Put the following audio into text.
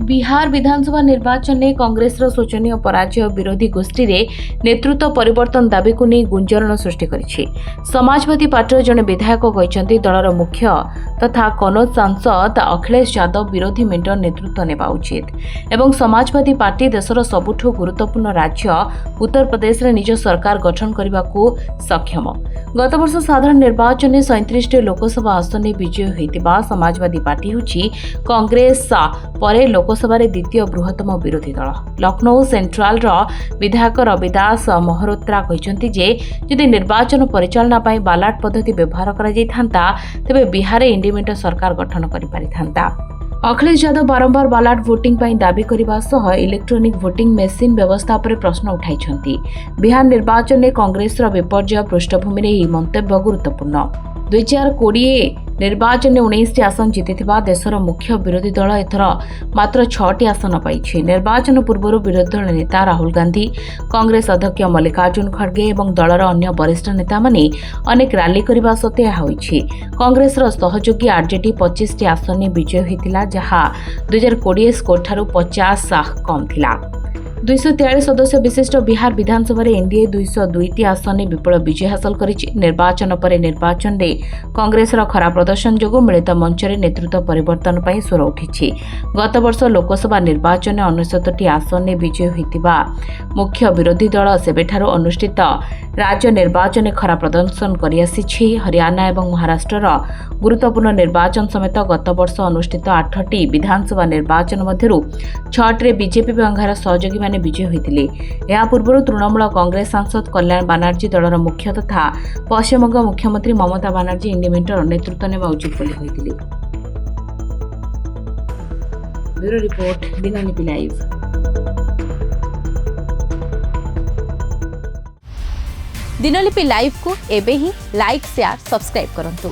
बिहार विधानसभा निर्वाचन में कांग्रेस शोचनीय पराजय विरोधी गोष्ठी रे नेतृत्व परिवर्तन दाबी को नहीं गुंजरण सृष्टि करिछि। समाजवादी पार्टीर जड़े विधायक कहते दलर मुख्य तथा कनौज सांसद अखिलेश यादव विरोधी मेंटर नेतृत्व नेबा उचित एवं समाजवादी पार्टी देशर सबुठु गुरुत्वपूर्ण राज्य उत्तर प्रदेश रे निज सरकार गठन करने को सक्षम। गत वर्ष साधारण निर्वाचन में 37 लोकसभा आसन में विजय होता समाजवादी पार्टी होची कांग्रेस परे लोकसभा द्वितीय बृहत्तम विरोधी दल। लखनऊ सेंट्राल विधायक रविदास मोहरोत्रा कहते जदि निर्वाचन परिचालना बालाट पद्धति व्यवहार तेबे बिहार इंडिपेंडेंट सरकार गठन कर। अखिलेश यादव बारंबार बालाट वोटिंग दाबी करने सह इलेक्ट्रोनिक वोटिंग मेसीन व्यवस्था पर प्रश्न उठाई। बिहार निर्वाचन में कांग्रेस विपर्यय पृष्ठभूमि में यह मंतव्य गुरुत्वपूर्ण। 2020 निर्वाचन में 19 आसन जीतिथिबा देशर मुख्य विरोधी दल एथर मात्र 6 आसन पाइछि। निर्वाचन पूर्व विरोधी दल नेता राहुल गांधी, कांग्रेस अध्यक्ष मल्लिकार्जुन खड़गे और दलर अन्य वरिष्ठ नेता माने अनेक रैली करने सत्वे यह होइछि। कांग्रेस सहयोगी आरजेडी 25 आसन में विजय होइतिला जहां 2020 स्कोर ठारू 50 कम थिला। 243 सदस्य विशिष्ट बिहार विधानसभा एनडीए 202 आसन में विपुल विजय हासिल करिछि। निर्वाचन पर निर्वाचन में कांग्रेस खराब प्रदर्शन जो मिलित मंच में नेतृत्व परिवर्तन पर स्वर उठी। गत वर्ष लोकसभा निर्वाचन में 69 आसन में विजय होता मुख्य विरोधी दल सेबेठारू अनुष्ठित राज्य निर्वाचन में खराब प्रदर्शन करिआसिछि। हरियाणा और महाराष्ट्र गुरुत्वपूर्ण निर्वाचन समेत गत वर्ष अनुष्ठित 8टी विधानसभा निर्वाचन मध्यरु 6टी बीजेपी और सहयोगी माने विजय होते। या पूर्व तृणमूल कांग्रेस सांसद कल्याण बनर्जी दलर मुख्य तथा पश्चिमबंग मुख्यमंत्री ममता बनर्जी इंडिपेंडेंट नेतृत्व नेबा उचित बोली होइतिले। Bureau report Dinalipi live. Dinalipi live को एबे ही लाइक शेयर सब्सक्राइब करंतु।